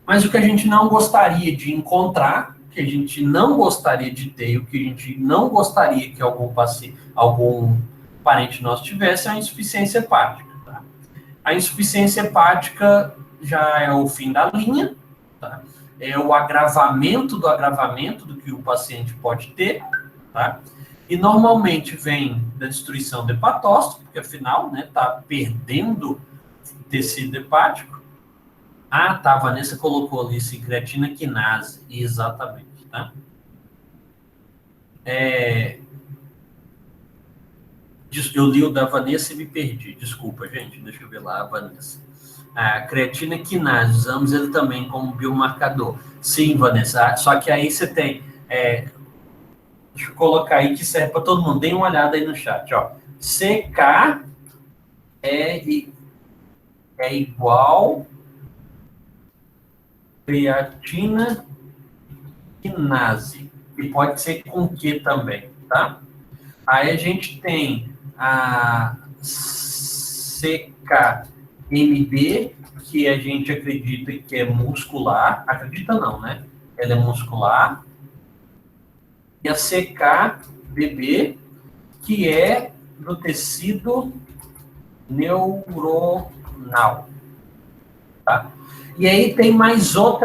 Mas o que a gente não gostaria de encontrar, que a gente não gostaria de ter, o que a gente não gostaria que algum parente nosso tivesse, é a insuficiência hepática, tá? A insuficiência hepática já é o fim da linha, tá? É o agravamento do que o paciente pode ter, tá? E normalmente vem da destruição do hepatócito, porque afinal, né, tá perdendo tecido hepático. Ah, tá, a Vanessa colocou ali creatina quinase, exatamente, tá? Eu li o da Vanessa e me perdi, desculpa, gente, deixa eu ver lá a Vanessa. A creatina quinase, usamos ele também como biomarcador. Sim, Vanessa, só que aí você tem... deixa eu colocar aí que serve para todo mundo. Dê uma olhada aí no chat, ó. CK é igual creatina quinase. E pode ser com Q também, tá? Aí a gente tem a CKMB, que a gente acredita que é muscular. Acredita não, né? Ela é muscular. E a CKBB, que é do tecido neuronal. Tá? E aí tem mais um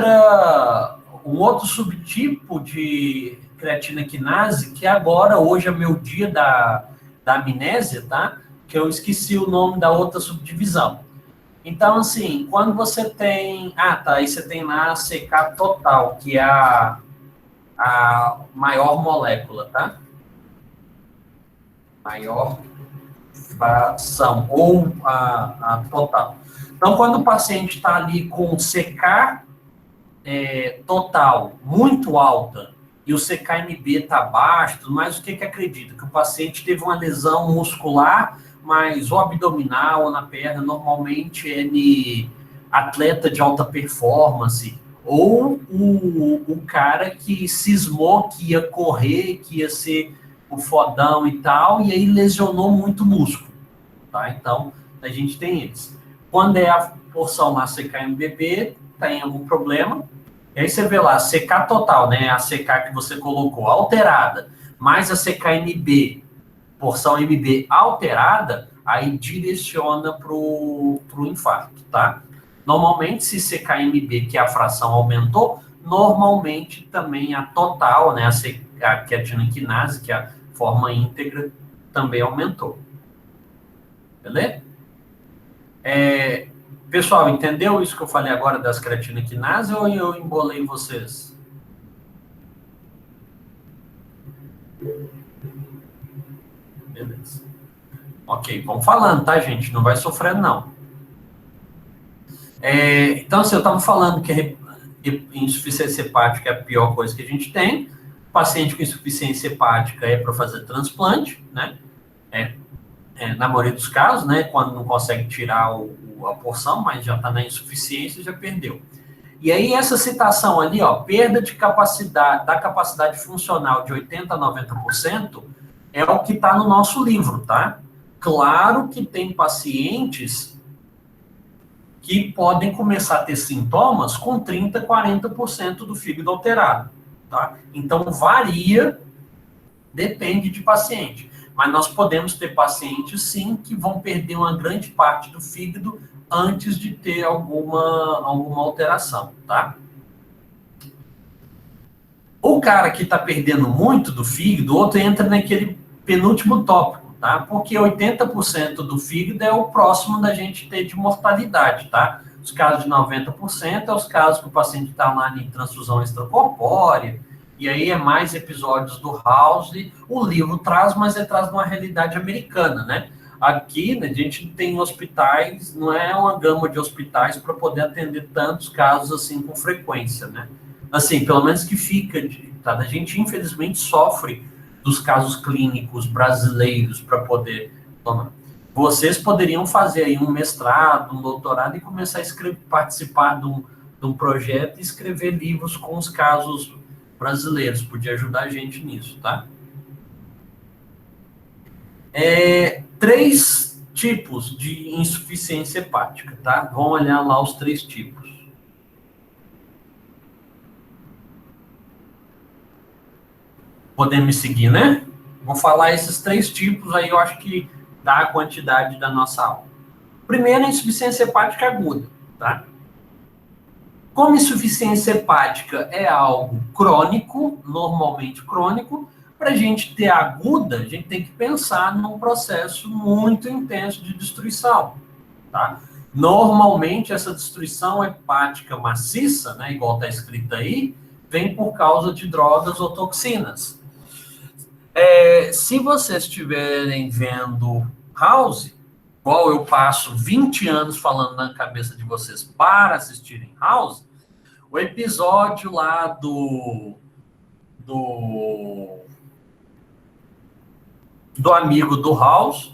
outro subtipo de creatina quinase, que agora, hoje é meu dia da amnésia, tá? Que eu esqueci o nome da outra subdivisão. Então, assim, quando você tem... aí você tem lá a CK total, que é a maior molécula, tá? Maior fração, ou a total. Então, quando o paciente está ali com CK total muito alta e o CKMB está baixo, mas o que acredita? Que o paciente teve uma lesão muscular, mas ou abdominal ou na perna, normalmente é de atleta de alta performance, ou o cara que cismou que ia correr, que ia ser o fodão e tal, e aí lesionou muito o músculo, tá? Então, a gente tem eles. Quando é a porção na CKMB, tem algum problema, e aí você vê lá, CK total, né, a CK que você colocou alterada, mais a CKMB, porção MB alterada, aí direciona para o infarto, tá? Normalmente, se CKMB, que é a fração, aumentou, normalmente também a total, né, a creatinina-quinase, que é a forma íntegra, também aumentou. Beleza? Pessoal, entendeu isso que eu falei agora das creatina-quinase ou eu embolei vocês? Beleza. Ok, vamos falando, tá, gente? Não vai sofrendo, não. Então, assim, eu estava falando que insuficiência hepática é a pior coisa que a gente tem. Paciente com insuficiência hepática é para fazer transplante, né? Na maioria dos casos, né? Quando não consegue tirar a porção, mas já está na insuficiência, já perdeu. E aí, essa citação ali, ó, perda de capacidade, da capacidade funcional de 80% a 90%, é o que está no nosso livro, tá? Claro que tem pacientes que podem começar a ter sintomas com 30%, 40% do fígado alterado, tá? Então, varia, depende de paciente. Mas nós podemos ter pacientes, sim, que vão perder uma grande parte do fígado antes de ter alguma alteração, tá? O cara que está perdendo muito do fígado, outro entra naquele penúltimo tópico, tá? Porque 80% do fígado é o próximo da gente ter de mortalidade, tá? Os casos de 90% é os casos que o paciente está lá em transfusão extracorpórea, e aí é mais episódios do House. O livro traz, mas ele traz uma realidade americana, né? Aqui, né, a gente tem hospitais, não é uma gama de hospitais para poder atender tantos casos assim com frequência, né? Assim, pelo menos que fica, tá? A gente infelizmente sofre dos casos clínicos brasileiros para poder tomar. Vocês poderiam fazer aí um mestrado, um doutorado e começar a participar de um projeto e escrever livros com os casos brasileiros. Podia ajudar a gente nisso, tá? 3 tipos de insuficiência hepática, tá? Vamos olhar lá os 3 tipos. Podemos me seguir, né? Vou falar esses 3 tipos, aí eu acho que dá a quantidade da nossa aula. Primeiro, a insuficiência hepática aguda, tá? Como insuficiência hepática é algo crônico, normalmente crônico, para a gente ter aguda, a gente tem que pensar num processo muito intenso de destruição, tá? Normalmente, essa destruição hepática maciça, né, igual está escrito aí, vem por causa de drogas ou toxinas. Se vocês estiverem vendo House, igual eu passo 20 anos falando na cabeça de vocês para assistirem House, o episódio lá do amigo do House,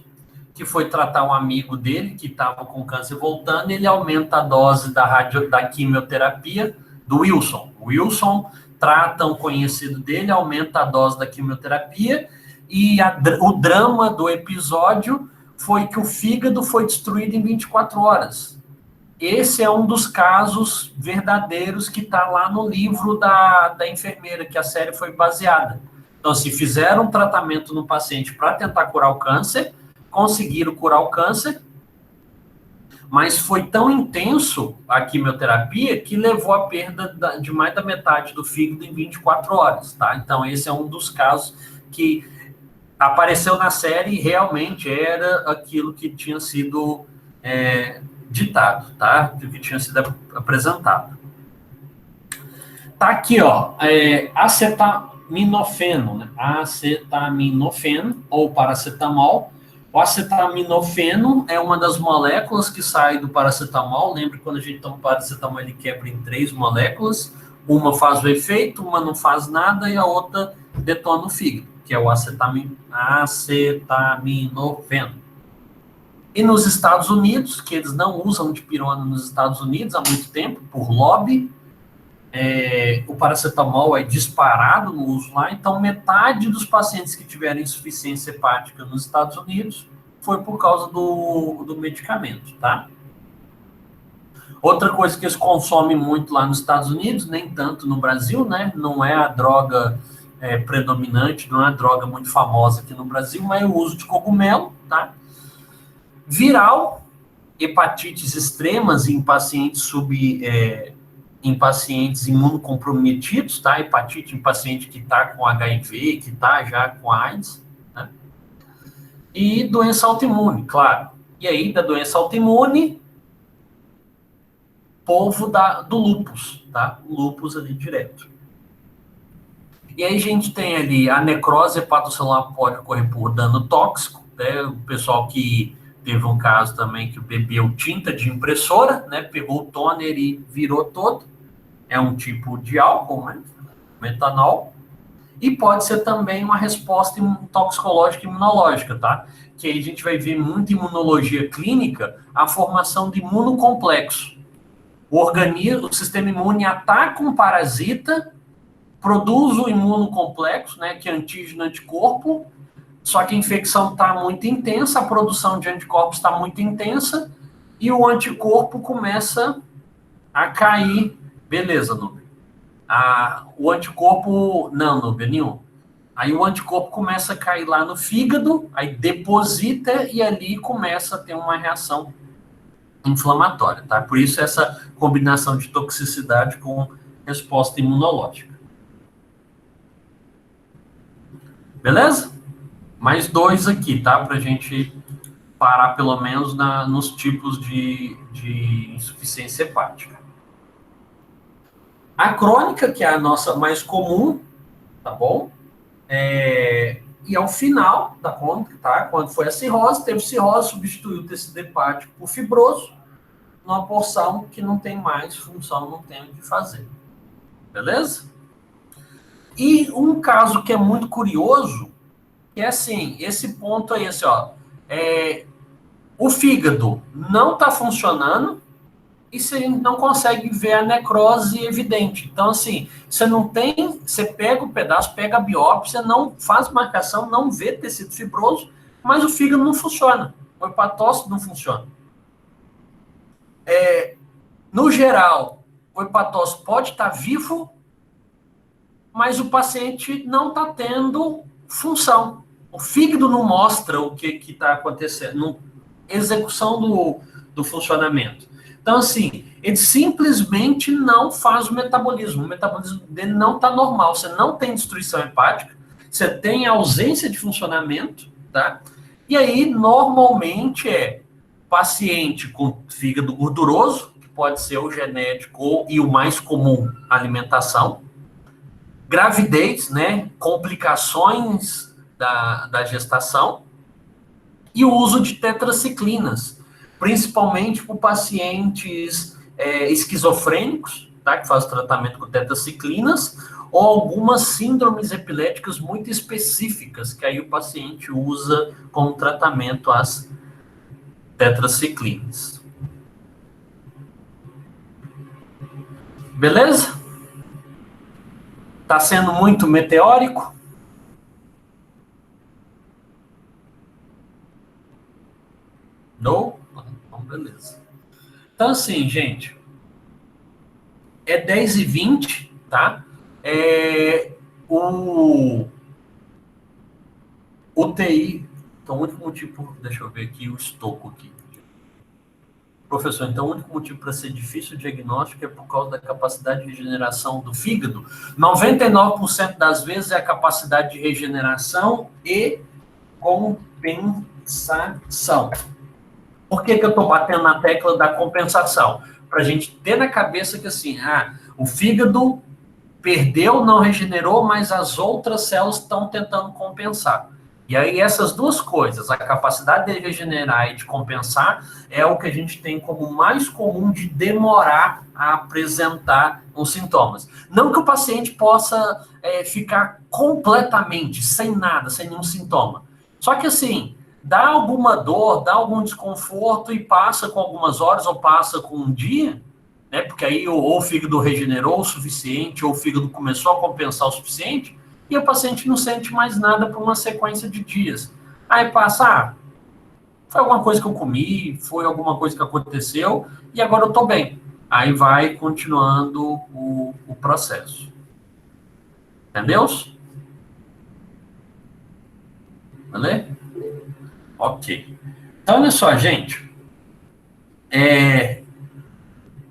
que foi tratar um amigo dele que estava com câncer voltando, ele aumenta a dose da quimioterapia do Wilson. O Wilson trata um conhecido dele, aumenta a dose da quimioterapia, e o drama do episódio foi que o fígado foi destruído em 24 horas. Esse é um dos casos verdadeiros que está lá no livro da enfermeira, que a série foi baseada. Então, se fizeram um tratamento no paciente para tentar curar o câncer, conseguiram curar o câncer, mas foi tão intenso a quimioterapia que levou à perda de mais da metade do fígado em 24 horas, tá? Então, esse é um dos casos que apareceu na série e realmente era aquilo que tinha sido ditado, tá? Que tinha sido apresentado. Tá aqui, ó, acetaminofeno, né? Acetaminofeno ou paracetamol. O acetaminofeno é uma das moléculas que sai do paracetamol. Lembre, quando a gente toma paracetamol, ele quebra em 3 moléculas. Uma faz o efeito, uma não faz nada e a outra detona o fígado, que é o acetaminofeno. E nos Estados Unidos, que eles não usam dipirona nos Estados Unidos há muito tempo, por lobby, o paracetamol é disparado no uso lá, então metade dos pacientes que tiveram insuficiência hepática nos Estados Unidos foi por causa do medicamento, tá? Outra coisa que eles consomem muito lá nos Estados Unidos, nem tanto no Brasil, né? Não é a droga predominante, não é a droga muito famosa aqui no Brasil, mas é o uso de cogumelo, tá? Viral, hepatites extremas em pacientes em pacientes imunocomprometidos, tá? Hepatite em paciente que está com HIV, que está já com AIDS, né? E doença autoimune, claro. E aí, da doença autoimune, polvo do lúpus, tá? O lúpus ali direto. E aí a gente tem ali a necrose hepatocelular pode ocorrer por dano tóxico, né? O pessoal que teve um caso também que bebeu tinta de impressora, né? Pegou o toner e virou todo. É um tipo de álcool, né? Metanol. E pode ser também uma resposta toxicológica e imunológica, tá? Que aí a gente vai ver muito em imunologia clínica a formação de imunocomplexo. O sistema imune ataca um parasita, produz o imunocomplexo, né? Que é antígeno anticorpo, só que a infecção está muito intensa, a produção de anticorpos está muito intensa, e o anticorpo começa a cair. Beleza, Nubia. O anticorpo... Não, Nubia, nenhum. Aí o anticorpo começa a cair lá no fígado, aí deposita e ali começa a ter uma reação inflamatória, tá? Por isso essa combinação de toxicidade com resposta imunológica. Beleza? Mais 2 aqui, tá? Pra gente parar pelo menos nos tipos de insuficiência hepática. A crônica, que é a nossa mais comum, tá bom? E ao final da crônica, tá? Quando foi a cirrose, teve cirrose, substituiu o tecido hepático por fibroso, numa porção que não tem mais função, não tem o que fazer. Beleza? E um caso que é muito curioso, que é assim, esse ponto aí, assim, ó, o fígado não está funcionando, e você não consegue ver a necrose evidente. Então, assim, você pega o pedaço, pega a biópsia, não faz marcação, não vê tecido fibroso, mas o fígado não funciona. O hepatócito não funciona. No geral, o hepatócito pode estar vivo, mas o paciente não está tendo função. O fígado não mostra o que está acontecendo, execução do funcionamento. Então, assim, ele simplesmente não faz o metabolismo dele não está normal. Você não tem destruição hepática, você tem ausência de funcionamento, tá? E aí, normalmente, paciente com fígado gorduroso, que pode ser o genético e o mais comum, alimentação. Gravidez, né? Complicações da gestação. E o uso de tetraciclinas, principalmente por pacientes esquizofrênicos, tá? Que fazem tratamento com tetraciclinas, ou algumas síndromes epiléticas muito específicas, que aí o paciente usa como tratamento as tetraciclinas. Beleza? Tá sendo muito meteórico? Não? Então, beleza. Então, assim, gente, 10h20, tá? O UTI, então o único motivo, deixa eu ver aqui o estoco aqui. Professor, então o único motivo para ser difícil o diagnóstico é por causa da capacidade de regeneração do fígado? 99% das vezes é a capacidade de regeneração e compensação. Por que eu estou batendo na tecla da compensação? Para a gente ter na cabeça que assim, o fígado perdeu, não regenerou, mas as outras células estão tentando compensar. E aí essas duas coisas, a capacidade de regenerar e de compensar, é o que a gente tem como mais comum de demorar a apresentar os sintomas. Não que o paciente possa ficar completamente sem nada, sem nenhum sintoma. Só que assim, dá alguma dor, dá algum desconforto e passa com algumas horas ou passa com um dia, né? Porque aí ou o fígado regenerou o suficiente, ou o fígado começou a compensar o suficiente, e o paciente não sente mais nada por uma sequência de dias. Aí passa, foi alguma coisa que eu comi, foi alguma coisa que aconteceu, e agora eu estou bem. Aí vai continuando o processo. Entendeu? Valeu? Ok. Então, olha só, gente.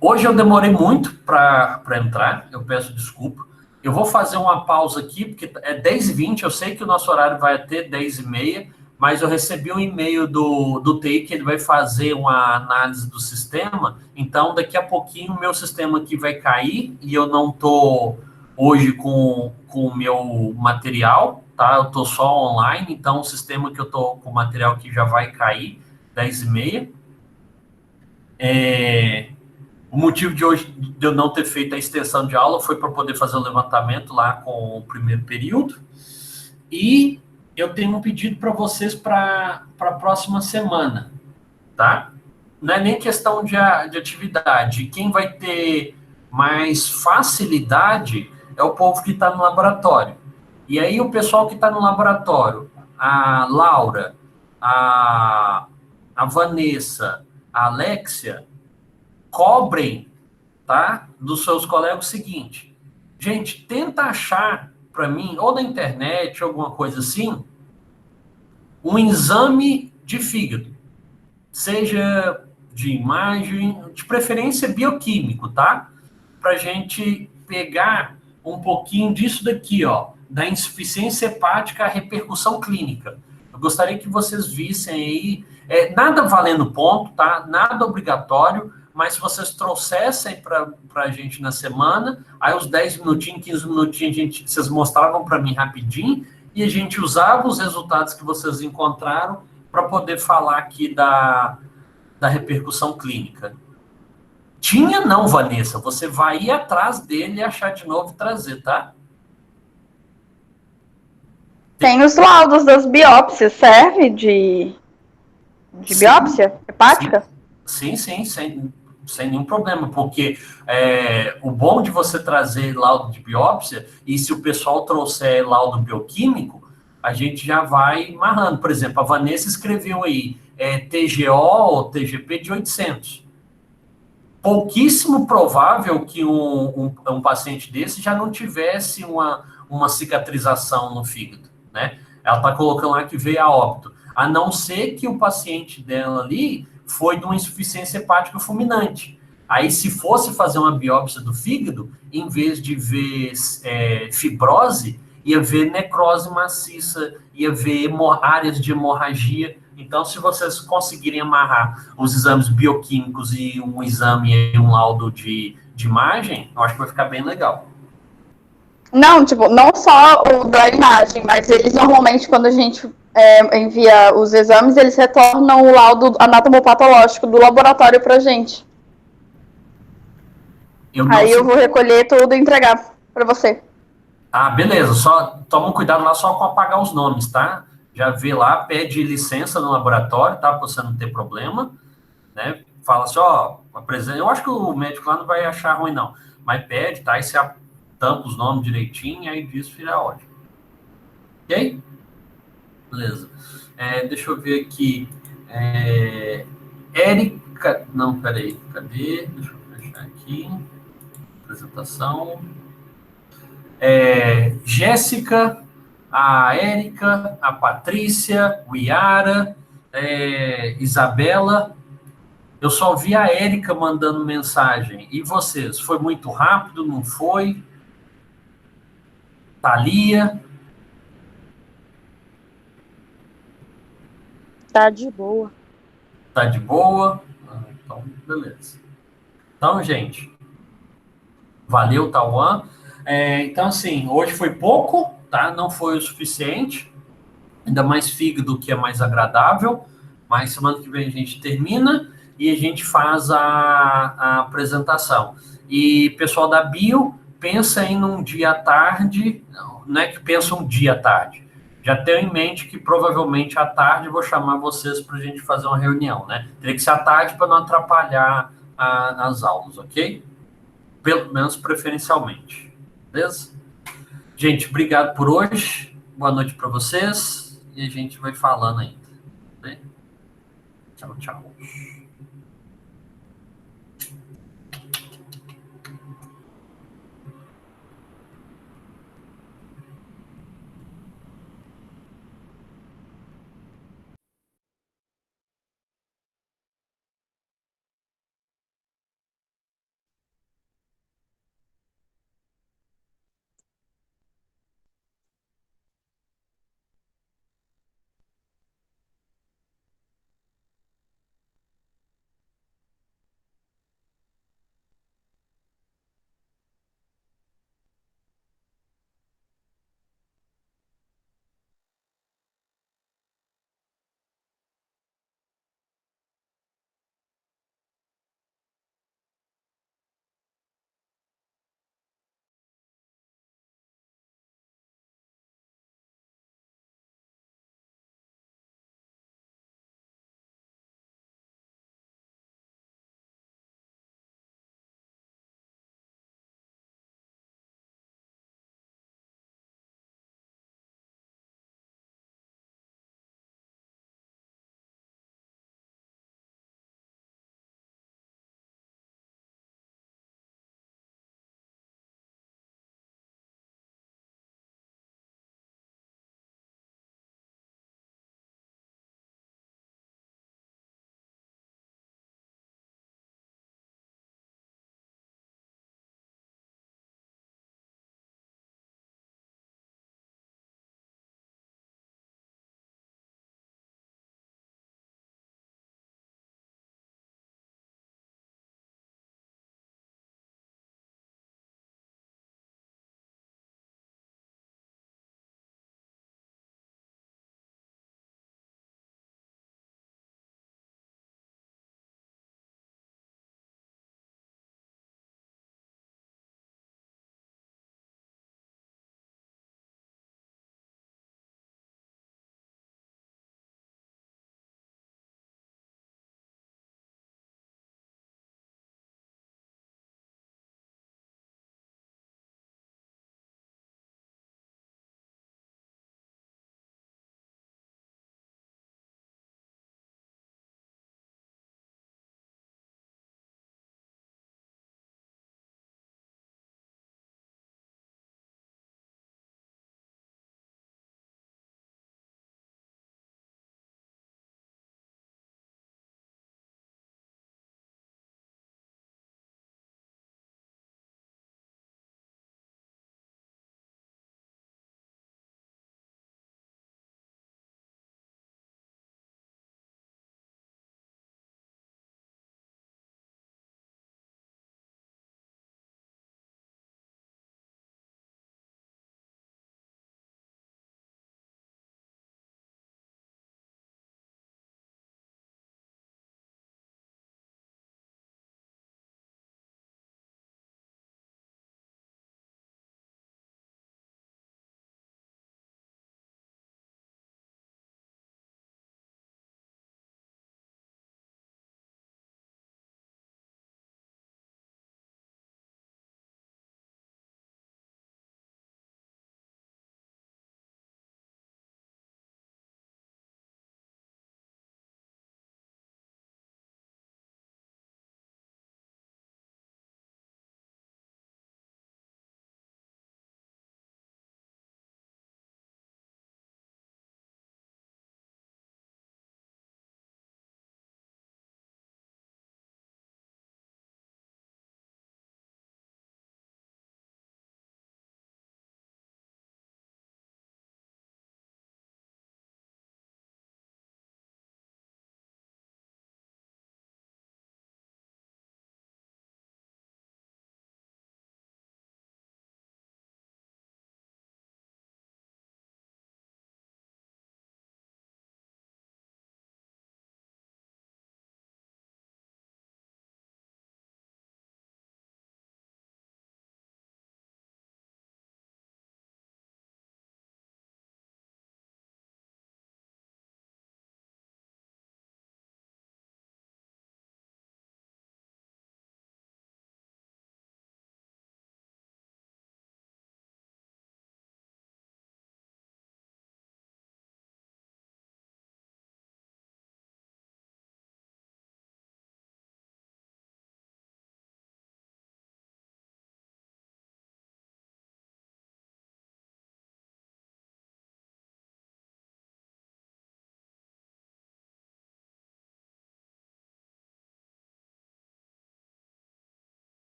Hoje eu demorei muito para entrar, eu peço desculpa. Eu vou fazer uma pausa aqui, porque é 10h20, eu sei que o nosso horário vai até 10h30, mas eu recebi um e-mail do TI que ele vai fazer uma análise do sistema, então daqui a pouquinho o meu sistema aqui vai cair e eu não estou hoje com o meu material, tá? Eu estou só online, então o sistema que eu estou com o material aqui já vai cair, 10h30. O motivo de hoje de eu não ter feito a extensão de aula foi para poder fazer o levantamento lá com o primeiro período. E eu tenho um pedido para vocês para a próxima semana, tá? Não é nem questão de atividade. Quem vai ter mais facilidade é o povo que está no laboratório. E aí o pessoal que está no laboratório, a Laura, a Vanessa, a Alexia, cobrem, tá, dos seus colegas o seguinte: gente, tenta achar para mim, ou na internet, ou alguma coisa assim, um exame de fígado, seja de imagem, de preferência bioquímico, tá? Para a gente pegar um pouquinho disso daqui, ó, da insuficiência hepática, a repercussão clínica. Eu gostaria que vocês vissem aí, nada valendo ponto, tá? Nada obrigatório, mas se vocês trouxessem para a gente na semana, aí os 10 minutinhos, 15 minutinhos, vocês mostravam para mim rapidinho, e a gente usava os resultados que vocês encontraram para poder falar aqui da repercussão clínica. Tinha não, Vanessa, você vai ir atrás dele e achar de novo e trazer, tá? Tem os laudos das biópsias, serve de biópsia hepática? Sim, sem nenhum problema, porque o bom de você trazer laudo de biópsia, e se o pessoal trouxer laudo bioquímico, a gente já vai amarrando. Por exemplo, a Vanessa escreveu aí TGO ou TGP de 800. Pouquíssimo provável que um paciente desse já não tivesse uma cicatrização no fígado, né? Ela está colocando lá que veio a óbito, a não ser que o paciente dela ali foi de uma insuficiência hepática fulminante. Aí, se fosse fazer uma biópsia do fígado, em vez de ver fibrose, ia ver necrose maciça, ia ver áreas de hemorragia. Então, se vocês conseguirem amarrar os exames bioquímicos e um exame e um laudo de imagem, eu acho que vai ficar bem legal. Não, tipo, não só o da imagem, mas eles normalmente, quando a gente envia os exames, eles retornam o laudo anatomopatológico do laboratório pra gente. Aí eu vou recolher tudo e entregar pra você. Ah, beleza. Só toma cuidado lá só com apagar os nomes, tá? Já vê lá, pede licença no laboratório, tá? Pra você não ter problema, né? Fala assim, ó, eu acho que o médico lá não vai achar ruim, não. Mas pede, tá? Aí você tampa os nomes direitinho, aí disso vira ótimo. Ok? Beleza. Deixa eu ver aqui. Érica... Não, peraí. Cadê? Deixa eu fechar aqui. Apresentação. Jéssica, a Érica, a Patrícia, o Iara, Isabela. Eu só vi a Érica mandando mensagem. E vocês? Foi muito rápido? Não foi? Thalia? Tá de boa. Tá de boa? Então, beleza. Então, gente, valeu, Tauan. Então, assim, hoje foi pouco, tá? Não foi o suficiente. ainda mais fígado, que é mais agradável. Mas semana que vem a gente termina e a gente faz a apresentação. E pessoal da Bio, pensa em um dia à tarde, não é que pensa um dia à tarde. Já tenho em mente que provavelmente à tarde eu vou chamar vocês para a gente fazer uma reunião, né? Teria que ser à tarde para não atrapalhar as aulas, ok? Pelo menos preferencialmente. Beleza? Gente, obrigado por hoje. Boa noite para vocês. E a gente vai falando ainda. Né? Tchau, tchau.